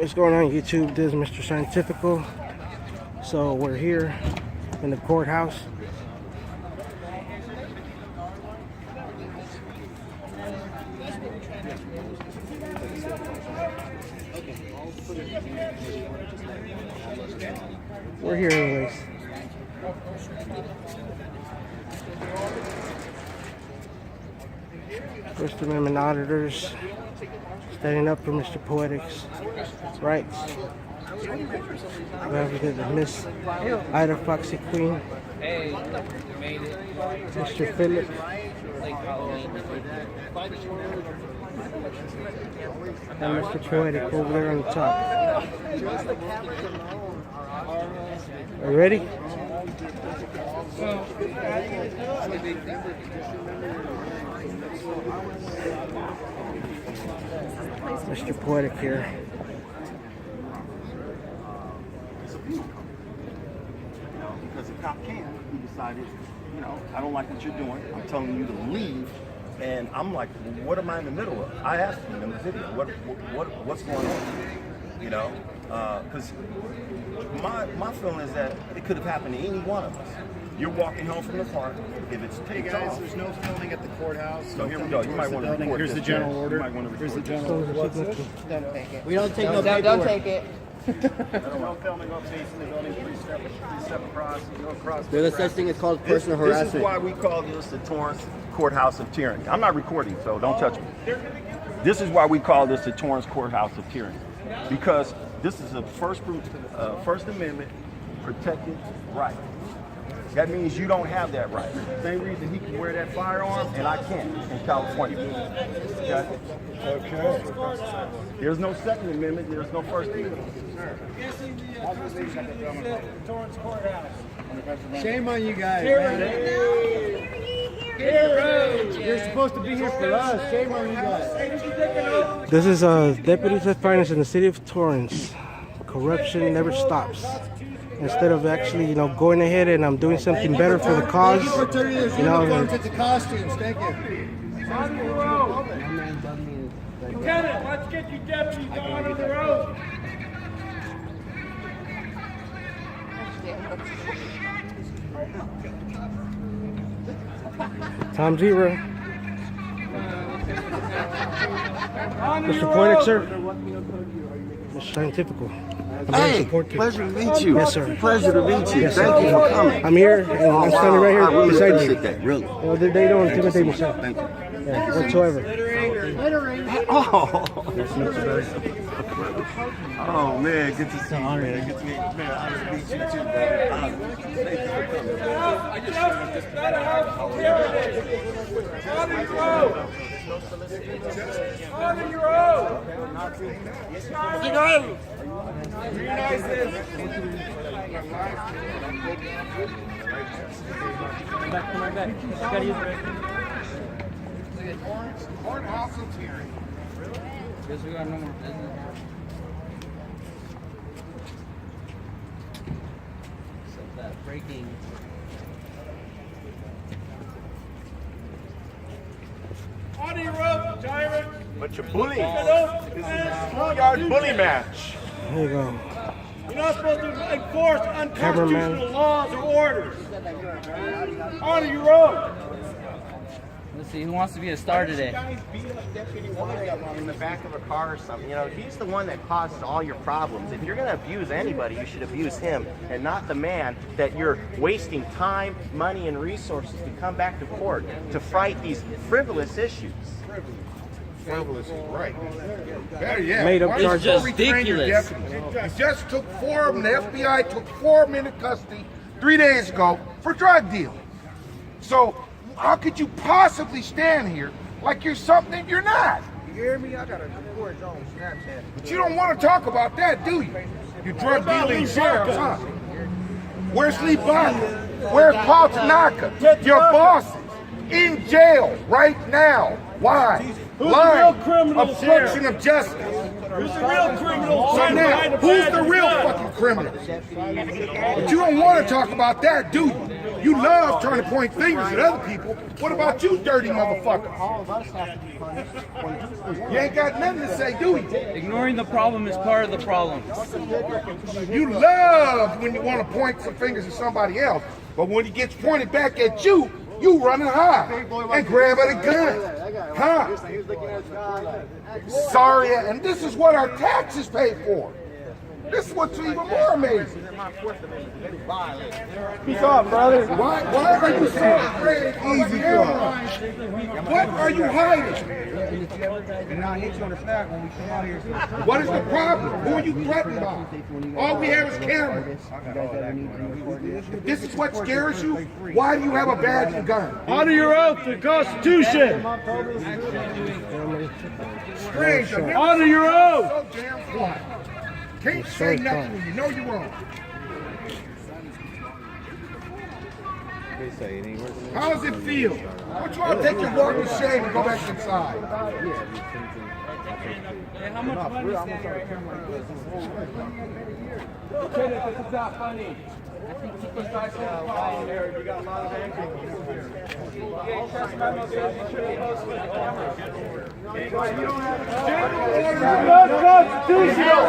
What's going on YouTube? This is Mr. Scientifical. So we're here in the courthouse. We're here anyways. First Amendment auditors standing up for Mr. Poetic's rights. We have Miss Ida Foxy Queen, Mr. Philip, and Mr. Poetic over there on the top. Are you ready? Mr. Poetic here. Because the cop can't. He decided, I don't like what you're doing. I'm telling you to leave. And I'm like, well, what am I in the middle of? I asked him in the video, what's going on? Because my feeling is that it could have happened to any one of us. You're walking home from the park. If it's hey guys, there's no filming at the courthouse. So here we go. You might want to record Here's this. the general order. You might want to Here's the record general order. What's this? Don't take it. We don't take no Don't paperwork. take it. No filming up facing the building. Three-step across. Go across. There's such thing as called personal This harassment. is why we call this the Torrance Courthouse of Tyranny. I'm not recording, so don't touch me. This is why we call this the Torrance Courthouse of Tyranny, because this is a First Amendment protected right. That means you don't have that right. Same reason he can wear that firearm and I can't in California. Okay. There's no Second Amendment. There's no First Amendment. Shame on you guys, man. You're supposed to be here for us. Shame on you guys. This is Deputies of Finance in the city of Torrance. Corruption never stops. Instead of actually, going ahead and I'm doing something better for the cause, It's the costumes. Thank you. Lieutenant, let's get you deputies on the road. Tom Zero. Mr. Poetic, sir. Mr. Scientifical. Hey, pleasure to meet you. Yes, sir. Pleasure to meet you. Yes, Thank you for coming. I'm here, and I'm standing right here I really beside you. appreciate that, really. They don't intimidate me, sir. Thank you. Yeah, whatsoever. Oh, Oh man, good to see you, man. Good to meet you, man. I to meet you too, man. Thank you for coming. On your own. You know. Realize this. Courthouse of Tyranny. Guess we got no more business. Except that breaking. On your road, tyrant. But you're bullying. This is a schoolyard bully match. There you go. You're not supposed to enforce unconstitutional laws or orders. On your own. Let's see, who wants to be a star today? In the back of a car or something. He's the one that causes all your problems. If you're going to abuse anybody, you should abuse him and not the man that you're wasting time, money, and resources to come back to court to fight these frivolous issues. Frivolous is right. Better yet, Made up why charges. don't you It's retrain your ridiculous. deputies? You just took 4 of them. The FBI took 4 of them into custody 3 days ago for drug dealing. So how could you possibly stand here like you're something you're not? You hear me? I got a report on Snapchat. But you don't want to talk about that, do you? You drug dealing sheriffs, huh? Where's Lee Bonner? Where's Paul Tanaka? Your bosses in jail right now. Why? Who's the real Lying. criminal, Obstruction Sheriff? of justice. Who's the real criminal? So now, who's the real fucking criminal? But you don't want to talk about that, do you? You love trying to point fingers at other people. What about you, dirty motherfucker? All of us have to be punished when he's You ain't got nothing to say, do you? Ignoring the problem is part of the problem. You love when you want to point some fingers at somebody else, but when it gets pointed back at you, you run and hide and grab at a gun. Huh? Sorry, and this is what our taxes pay for. This is what's even more amazing. Peace out, brother. Why are you so afraid? Easy for What are you hiding? What is the problem? Who are you threatened by? All we have is cameras. This is what scares you? Why do you have a badge and gun? Honor your oath to the Constitution. Strange. Honor your oath. So damn quiet. Can't say nothing when you know you're wrong. How does it feel? Why don't you all take your walk of shame and go back inside? Hey, how much money is that right here? This is not funny. You got a lot of angry people here. Unconstitutional!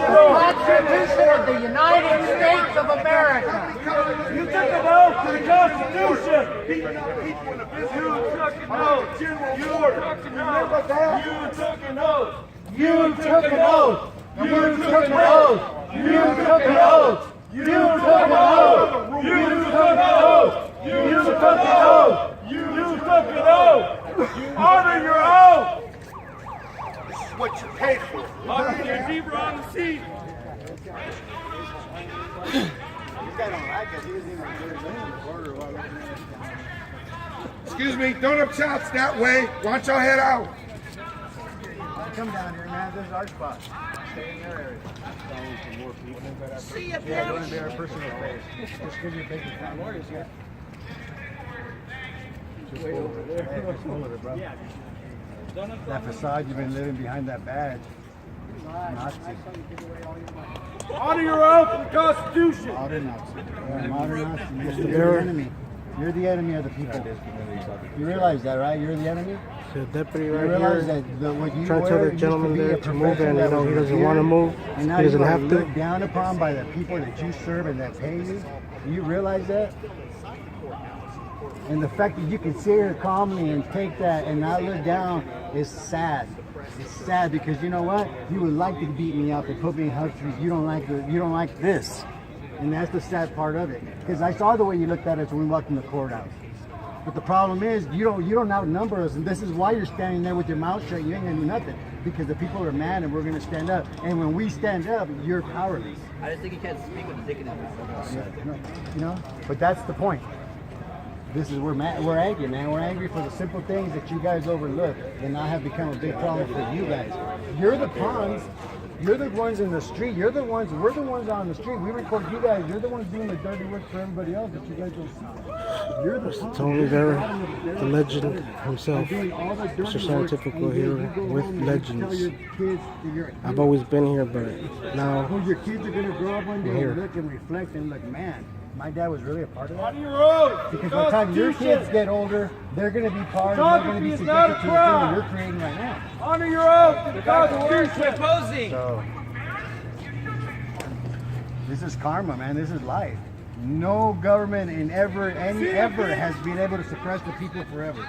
Constitution of the United States of America. You took an oath to the Constitution! You took an oath! General Ford! You took an oath! You took an oath! You took an oath! You took an oath! You took an oath! You took an oath! You took an oath! You took an oath! Honor your oath! This is what you pay for. Honor your zebra on the seat! Excuse me, don't up shots that way. Why don't y'all head out? Come down here, man. This is our spot. Stay in your area. See you, Yeah, don't embarrass personal affairs. Just because you're taking time warriors here. Just full of it. Hey, just full of it, bro. That facade you've been living behind that badge. Nazi. Honor your oath to the Constitution! Modern Nazi. You're a modern Nazi. You're the enemy. You're the enemy of the people. You realize that, right? You're the enemy? The deputy You right realize here, that what you trying to tell wear the used to gentleman be there a to move, profession and that he was doesn't revered, want to move. and now He doesn't you are have to. looked down upon by the people that you serve and that pay you. Do you realize that? And the fact that you can sit here calmly and take that and not look down is sad. It's sad because you know what? You would like to beat me up and put me in hush trees. You don't like this. And that's the sad part of it. Because I saw the way you looked at us when we walked in the courthouse. But the problem is you don't outnumber us, and this is why you're standing there with your mouth shut. You ain't gonna do nothing because the people are mad, and we're gonna stand up. And when we stand up, you're powerless. I just think you can't speak with the dick in his mouth. You know, but that's the point. This is we're angry, man. We're angry for the simple things that you guys overlook, and now have become a big problem for you guys. You're the pawns. You're the ones in the street. We're the ones on the street. We record you guys. You're the ones doing the dirty work for everybody else that you guys don't see. You're the pawns. Tony Vera, the legend himself. Doing all the dirty Mr. work, Scientifical and here you go with home and you tell legends. your kids that you're a I've hero. always been here, but now Who your kids are gonna grow up one day Here. and look and reflect and look, man, my dad was really a part of that. Honor your oath! Because by the time your kids get older, they're going to be part of, they're going to be Photography is not subjected a to the thing crime. you're creating right now. Honor your oath to the Constitution! Posing! So, this is karma, man. This is life. No government ever has been able to suppress the people forever.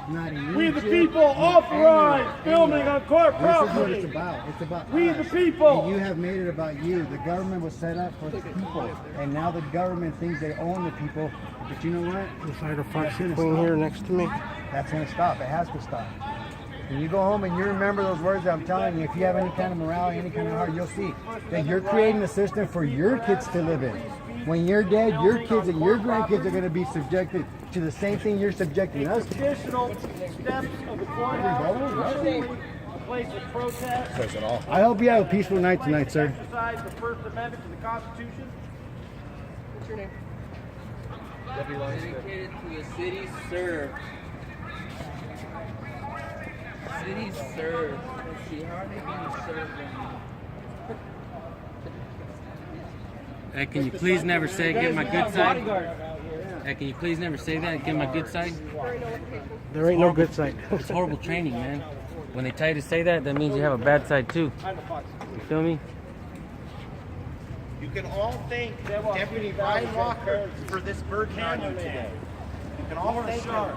Not in We the Egypt, people not authorize anywhere, filming anywhere. on court This is what property. it's about. It's about We us. the people. And you have made it about you. The government was set up for the people, and now the government thinks they own the people. But you know what? beside a Fox Queen here next to me. That's going to stop. It has to stop. When you go home and you remember those words that I'm telling you, if you have any kind of morality, any kind of heart, you'll see that you're creating a system for your kids to live in. When you're dead, your kids and your grandkids are going to be subjected to the same thing you're subjecting us to. Additional steps of the courthouse, a place of protest, I hope you have a peaceful night tonight, sir. exercise the First Amendment to the Constitution. What's your name? Dedicated to the city served. City served. Let's see, how are they being served right now? Hey, can you please never say get my good side? Hey, can you please never say that? Get my good side? There ain't no good side. It's horrible training, man. When they tell you to say that, that means you have a bad side too. You feel me? You can all thank Deputy Ryan Walker for this bird canyon today. You can all thank him for.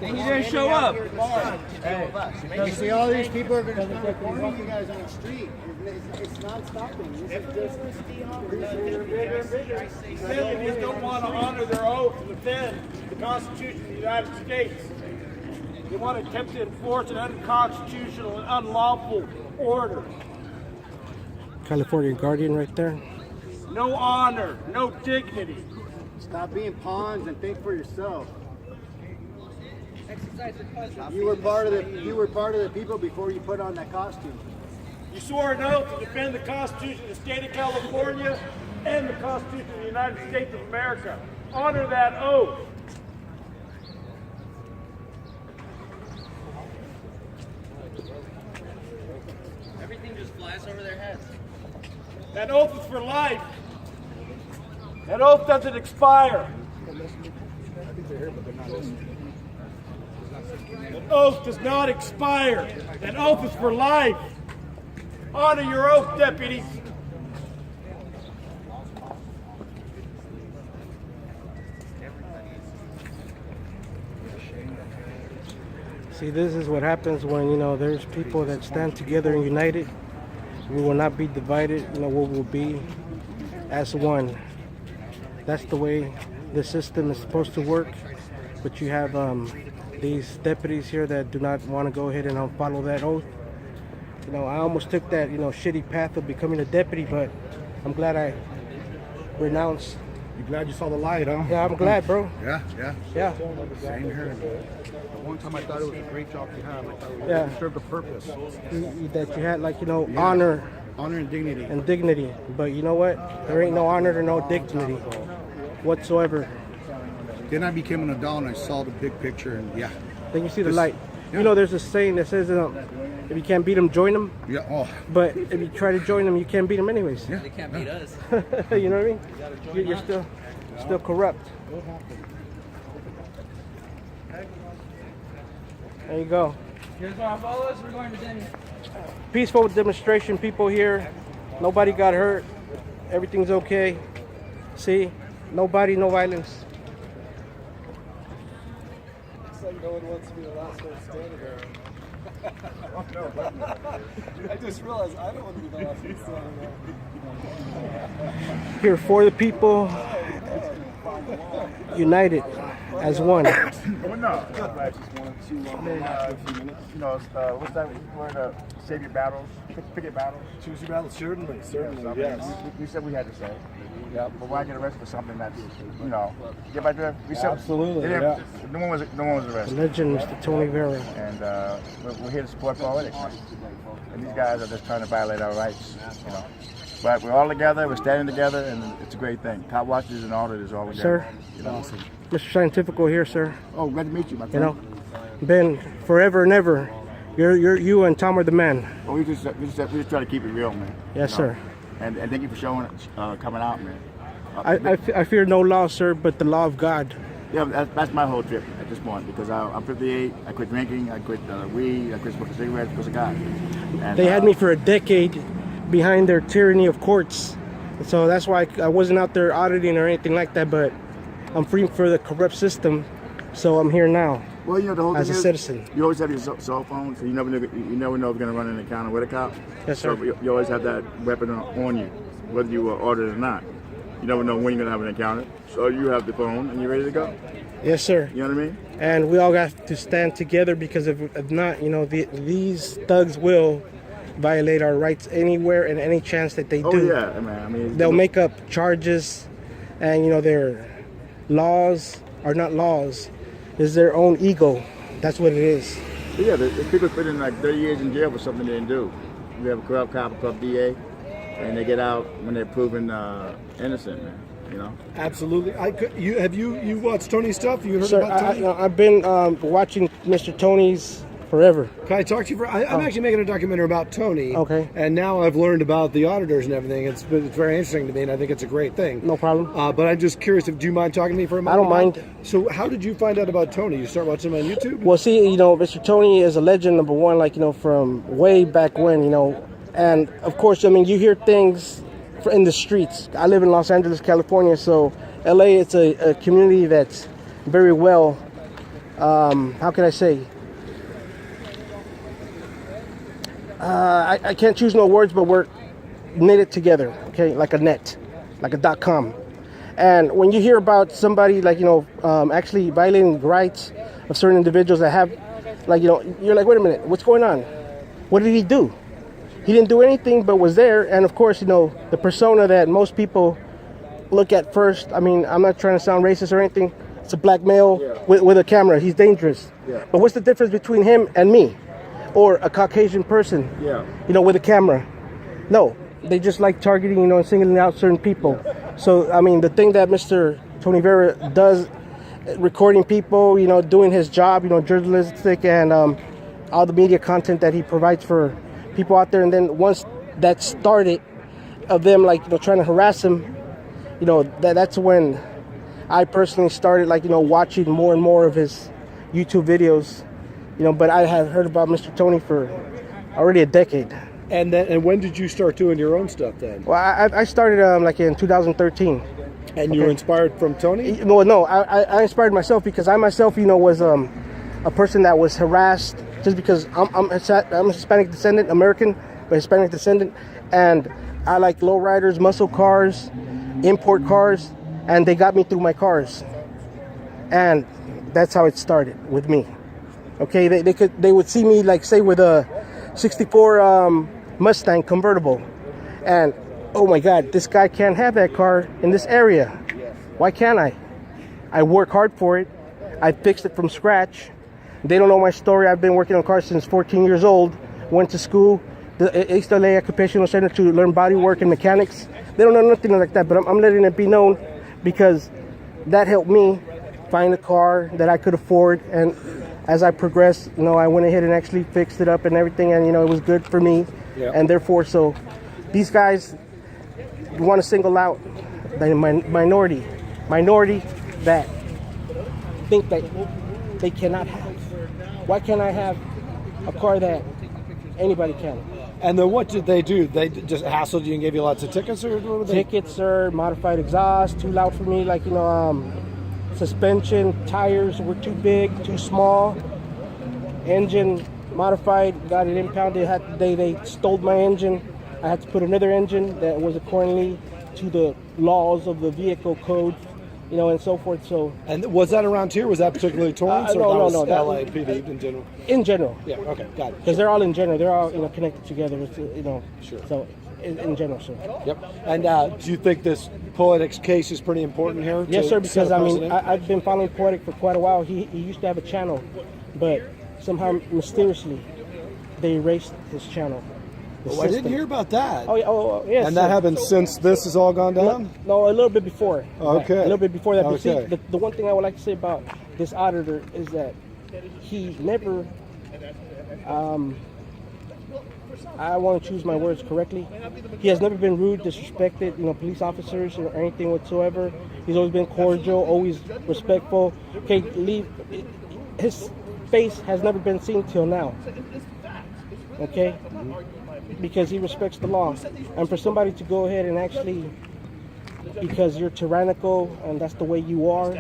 And you didn't show up. You see, all these people are going to start recording you guys on the street. It's not stopping. This is just Citizens don't want to honor their oath to defend the Constitution of the United States. They want to attempt to enforce an unconstitutional and unlawful order. California Guardian right there. No honor, no dignity. Stop being pawns and think for yourself. You were part of the people before you put on that costume. You swore an oath to defend the Constitution of the state of California and the Constitution of the United States of America. Honor that oath. Everything just flies over their heads. That oath is for life. That oath doesn't expire. That oath does not expire. That oath is for life. Honor your oath, deputies. See, this is what happens when, you know, there's people that stand together and united. We will not be divided, you know, we will be as one. That's the way the system is supposed to work. But you have these deputies here that do not want to go ahead and follow that oath. You know, I almost took that, you know, shitty path of becoming a deputy, but I'm glad I renounced. You glad you saw the light, huh? Yeah, I'm glad, bro. Yeah. Yeah. Same here. One time I thought it was a great job you had. I thought it Yeah. served a purpose. That you had, like, you know, honor and dignity. and dignity. But you know what? There ain't no honor or no dignity whatsoever. Then I became an adult and I saw the big picture, and yeah. Then you see the Just- light. yeah. You know, there's a saying that says, if you can't beat them, join them. Yeah. Oh. But if you try to join them, you can't beat them anyways. Yeah. They can't beat us. You know what I mean? You're still corrupt. There you go. You guys want to follow us? We're going to Denny. Peaceful demonstration, people here. Nobody got hurt. Everything's okay. See? Nobody, no violence. Looks like no one wants to be the last one standing there. I just realized I don't want to be the last one standing there. Here for the people, united as one. I just wanted to, you know, what's that word? Save your battles, pick your battles. Choose your battle, certainly, yes. We said we had to say. Yeah, but why get arrested for something that's, you know, get my drift? We said, Absolutely, yeah. yeah. No one was arrested. Legend, Mr. Tony Vera. And we're here to support Poetic. And these guys are just trying to violate our rights, you know. But we're all together, we're standing together, and it's a great thing. Cop watches and auditors all together. Sir, You know? Mr. Scientifical here, sir. Oh, glad to meet you, my You friend. know, been forever and ever. You and Tom are the man. Well, we just try to keep it real, man. Yes, You know? sir. And thank you for showing, coming out, man. I fear no law, sir, but the law of God. Yeah, that's my whole trip at this point, because I'm 58, I quit drinking, I quit weed, I quit smoking cigarettes because of God. And, They had me for a decade behind their tyranny of courts. So that's why I wasn't out there auditing or anything like that, but I'm free for the corrupt system, so I'm here now. Well, you know, the whole as thing a is, citizen. you always have your cell phone, so you never know if you're going to run an encounter with a cop. Yes, sir. So you always have that weapon on you, whether you were ordered or not. You never know when you're going to have an encounter, so you have the phone and you're ready to go. Yes, sir. You know what I mean? And we all got to stand together, because if not, you know, these thugs will violate our rights anywhere and any chance that they do. Oh yeah, man. I mean, They'll make up charges, and you know, their laws are not laws. It's their own ego. That's what it is. Yeah, the people spending like 30 years in jail for something they didn't do. We have a corrupt cop, a corrupt DA, and they get out when they're proven innocent, man. You know. Absolutely. You watched Tony's stuff? You heard Sir, about Tony? I've been watching Mr. Tony's forever. Can I talk to you for? I'm actually making a documentary about Tony. Okay. And now I've learned about the auditors and everything. It's very interesting to me, and I think it's a great thing. No problem. But I'm just curious. Do you mind talking to me for a moment? I don't mind. So, how did you find out about Tony? You start watching him on YouTube? Well, see, Mr. Tony is a legend, number one, from way back when, and of course, I mean, you hear things in the streets. I live in Los Angeles, California, so LA, it's a community that's very well, how can I say? I can't choose no words, but we're knitted together, okay, like a net, like a .com. And when you hear about somebody actually violating rights of certain individuals that have, you're like, wait a minute, what's going on? What did he do? He didn't do anything, but was there. And of course, the persona that most people look at first. I mean, I'm not trying to sound racist or anything. It's a black male with a camera. He's dangerous. Yeah. But what's the difference between him and me, or a Caucasian person? Yeah. With a camera. No, they just like targeting, and singling out certain people. So, I mean, the thing that Mr. Tony Vera does, recording people, doing his job, journalistic and all the media content that he provides for people out there. And then once that started, of them trying to harass him, that's when I personally started watching more and more of his YouTube videos. But I have heard about Mr. Tony for already a decade. And when did you start doing your own stuff then? Well, I started in 2013. And you were inspired from Tony? Well, no, I inspired myself because I myself, was a person that was harassed just because I'm Hispanic descendant, American, but Hispanic descendant, and I like lowriders, muscle cars, import cars, and they got me through my cars, and that's how it started with me. Okay, they would see me say with a '64 Mustang convertible, and oh my God, this guy can't have that car in this area. Why can't I? I work hard for it. I fixed it from scratch. They don't know my story. I've been working on cars since 14 years old. Went to school, the East LA Occupational Center, to learn body work and mechanics. They don't know nothing like that, but I'm letting it be known because that helped me find a car that I could afford. And as I progressed, I went ahead and actually fixed it up and everything, and it was good for me. Yeah. And therefore, so these guys want to single out the minority that think that they cannot have. Why can't I have a car that anybody can? And then what did they do? They just hassled you and gave you lots of tickets, or what were they? Tickets, sir, modified exhaust, too loud for me, suspension, tires were too big, too small, engine modified, got it impounded. They stole my engine. I had to put another engine that was accordingly to the laws of the vehicle code, and so forth. So. And was that around here? Was that particularly Torrance? No. That LAPD in general. In general. Yeah. Okay. Got it. Because they're all in general. They're all connected together. Sure. So in general, sir. Yep. And do you think this Poetic's case is pretty important here? Yes, sir. Because I've been following Poetic for quite a while. He used to have a channel, but somehow mysteriously they erased his channel. Oh, I didn't hear about that. Oh, yes. And that happened since this has all gone down? No, a little bit before. Okay. A little bit before that. But Okay. see, the one thing I would like to say about this auditor is that he never, I want to choose my words correctly. He has never been rude, disrespected, police officers or anything whatsoever. He's always been cordial, always respectful. Okay, his face has never been seen till now. Okay? Because he respects the law. And for somebody to go ahead and actually, because you're tyrannical and that's the way you are,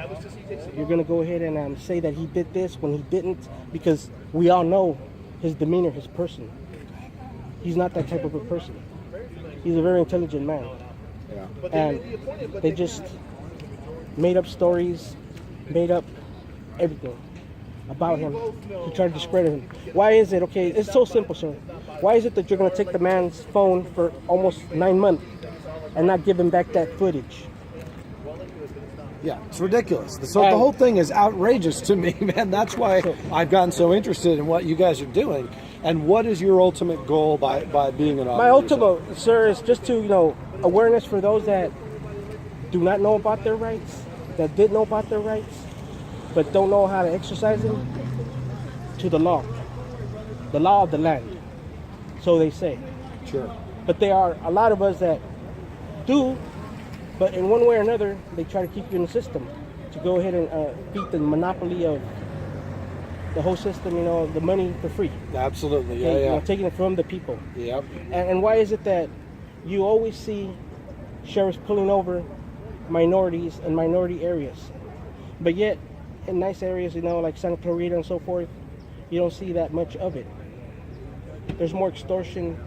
you're going to go ahead and say that he did this when he didn't, because we all know his demeanor, his person. He's not that type of a person. He's a very intelligent man. Yeah. And they just made up stories, made up everything about him to try to discredit him. Why is it, okay, it's so simple, sir. Why is it that you're going to take the man's phone for almost 9 months and not give him back that footage? Yeah, it's ridiculous. So the whole thing is outrageous to me, man. That's why I've gotten so interested in what you guys are doing. And what is your ultimate goal by being an auditor? My ultimate, sir, is just to, awareness for those that do not know about their rights, that did know about their rights, but don't know how to exercise them, to the law. the law of the land. So they say. Sure. But there are a lot of us that do, but in one way or another, they try to keep you in the system to go ahead and beat the monopoly of the whole system, you know, the money for free. Absolutely. Okay? Yeah. You know, Yeah. taking it from the people. Yep. And why is it that you always see sheriffs pulling over minorities in minority areas, but yet in nice areas, you know, like Santa Clarita and so forth, you don't see that much of it. There's more extortion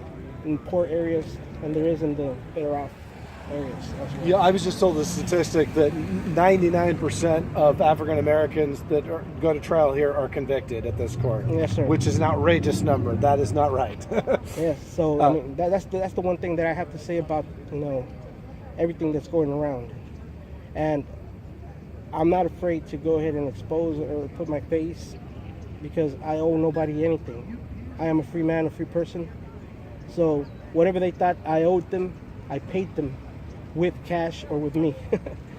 in poor areas than there is in the better off areas. Yeah, I was just told the statistic that 99% of African Americans that go to trial here are convicted at this court. Yes, sir. Which is an outrageous number. That is not right. Yes. So I mean, that's the one thing that I have to say about, you know, everything that's going around, and I'm not afraid to go ahead and expose or put my face because I owe nobody anything. I am a free man, a free person. So whatever they thought I owed them, I paid them with cash or with me.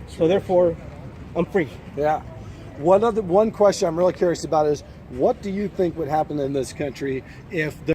So therefore, I'm free. Yeah. One question I'm really curious about is, what do you think would happen in this country if the